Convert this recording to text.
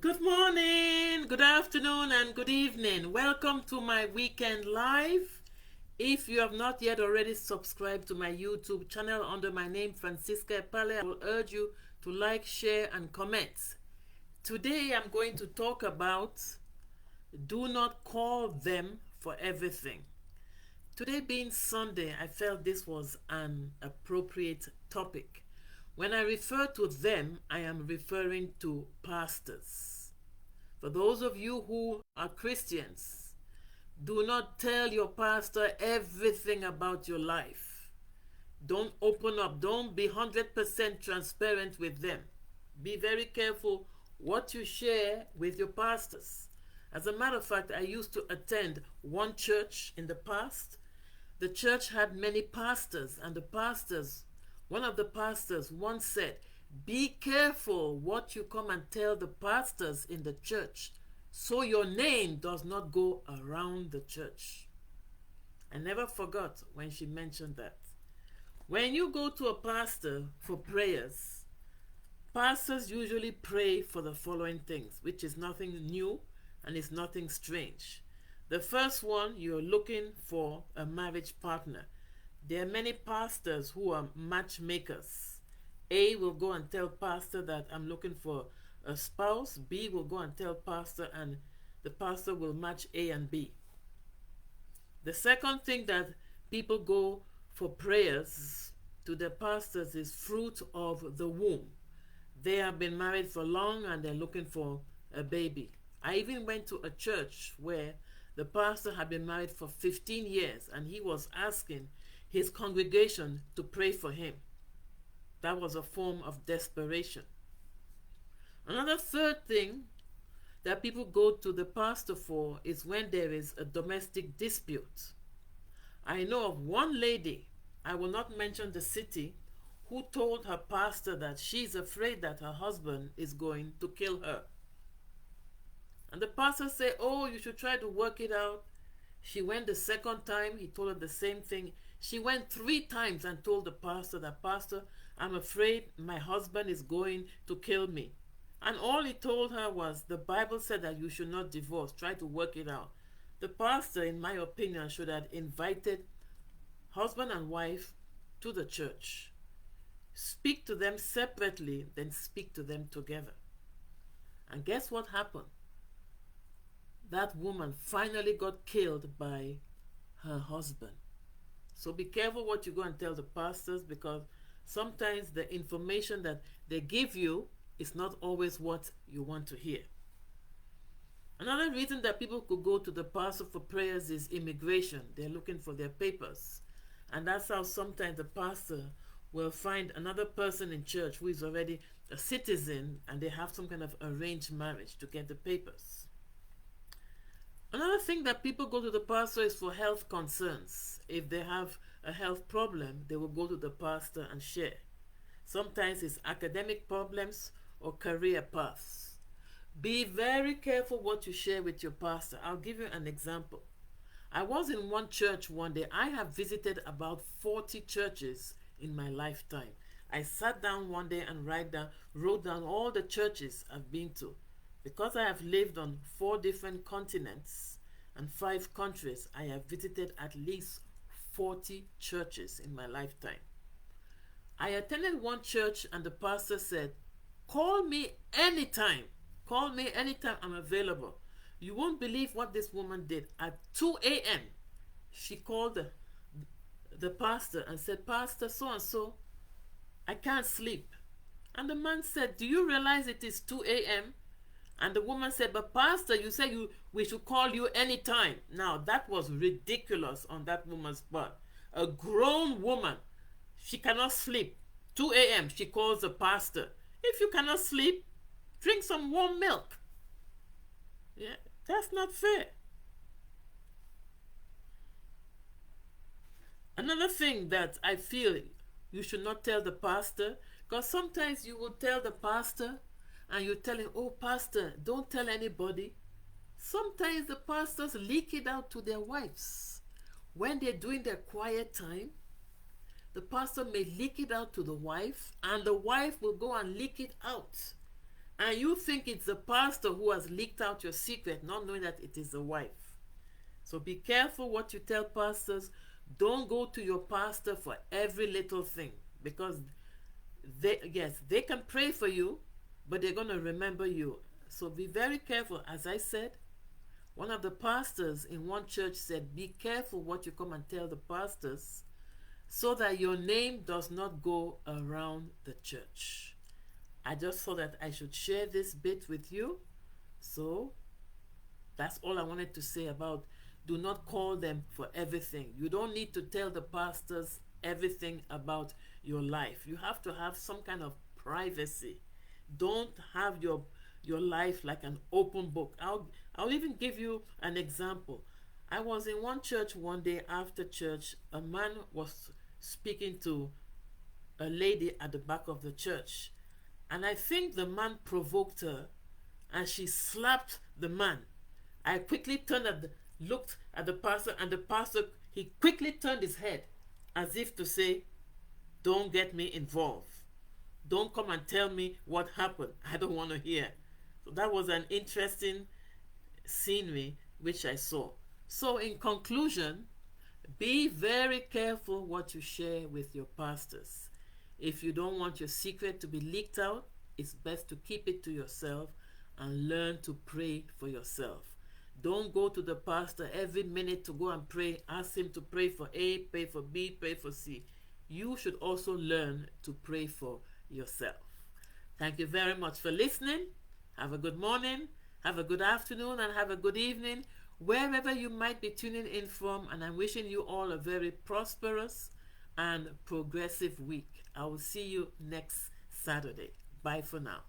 Good morning, good afternoon, and good evening. Welcome to my weekend live. If you have not yet already subscribed to my YouTube channel under my name, Franciscaepale, I will urge you to like, share, and comment. Today I'm going to talk about do not call them for everything. Today being Sunday, I felt this was an appropriate topic. When I refer to them, I am referring to pastors. For those of you who are Christians, do not tell your pastor everything about your life. Don't open up. Don't be 100% transparent with them. Be very careful what you share with your pastors. As a matter of fact, I used to attend one church in the past. The church had many pastors, and one of the pastors once said, "Be careful what you come and tell the pastors in the church, so your name does not go around the church." I never forgot when she mentioned that. When you go to a pastor for prayers, pastors usually pray for the following things, which is nothing new and is nothing strange. The first one, you're looking for a marriage partner. There are many pastors who are matchmakers. A will go and tell pastor that I'm looking for a spouse. B will go and tell pastor, and the pastor will match A and B. The second thing that people go for prayers to the pastors is fruit of the womb. They have been married for long and they're looking for a baby. I even went to a church where the pastor had been married for 15 years and he was asking his congregation to pray for him. That was a form of desperation. Another third thing that people go to the pastor for is when there is a domestic dispute. I know of one lady, I will not mention the city, who told her pastor that she's afraid that her husband is going to kill her. And the pastor said, "Oh, you should try to work it out." She went the second time, he told her the same thing. She went 3 times and told the pastor that, "Pastor, I'm afraid my husband is going to kill me." And all he told her was, "The Bible said that you should not divorce. Try to work it out." The pastor, in my opinion, should have invited husband and wife to the church. Speak to them separately, then speak to them together. And guess what happened? That woman finally got killed by her husband. So be careful what you go and tell the pastors, because sometimes the information that they give you is not always what you want to hear. Another reason that people could go to the pastor for prayers is immigration. They're looking for their papers. And that's how sometimes the pastor will find another person in church who is already a citizen and they have some kind of arranged marriage to get the papers. Another thing that people go to the pastor is for health concerns. If they have a health problem, they will go to the pastor and share. Sometimes it's academic problems or career paths. Be very careful what you share with your pastor. I'll give you an example. I was in one church one day. I have visited about 40 churches in my lifetime. I sat down one day and wrote down all the churches I've been to. Because I have lived on 4 different continents and 5 countries, I have visited at least 40 churches in my lifetime. I attended one church and the pastor said, "Call me anytime. Call me anytime, I'm available." You won't believe what this woman did. At 2 a.m., she called the pastor and said, "Pastor so-and-so, I can't sleep." And the man said, "Do you realize it is 2 a.m.? And the woman said, "But pastor, you said we should call you anytime." Now, that was ridiculous on that woman's part. A grown woman, she cannot sleep. 2 a.m., she calls the pastor. If you cannot sleep, drink some warm milk. Yeah, that's not fair. Another thing that I feel you should not tell the pastor, because sometimes you will tell the pastor and you tell him, "Oh, pastor, don't tell anybody." Sometimes the pastors leak it out to their wives. When they're doing their quiet time, the pastor may leak it out to the wife, and the wife will go and leak it out. And you think it's the pastor who has leaked out your secret, not knowing that it is the wife. So be careful what you tell pastors. Don't go to your pastor for every little thing, because they can pray for you, but they're going to remember you. So be very careful. As I said, one of the pastors in one church said, be careful what you come and tell the pastors, so that your name does not go around the church. I just thought that I should share this bit with you. So that's all I wanted to say about do not call them for everything. You don't need to tell the pastors everything about your life. You have to have some kind of privacy. Don't have your life like an open book. I'll even give you an example. I was in one church one day after church. A man was speaking to a lady at the back of the church, and I think the man provoked her, and she slapped the man. I quickly looked at the pastor, and the pastor, he quickly turned his head as if to say, don't get me involved. Don't come and tell me what happened. I don't want to hear. So that was an interesting scenery which I saw. So in conclusion, be very careful what you share with your pastors. If you don't want your secret to be leaked out, it's best to keep it to yourself and learn to pray for yourself. Don't go to the pastor every minute to go and pray. Ask him to pray for A, pray for B, pray for C. You should also learn to pray for yourself. Thank you very much for listening. Have a good morning, have a good afternoon, and have a good evening, wherever you might be tuning in from. And I'm wishing you all a very prosperous and progressive week. I will see you next Saturday. Bye for now.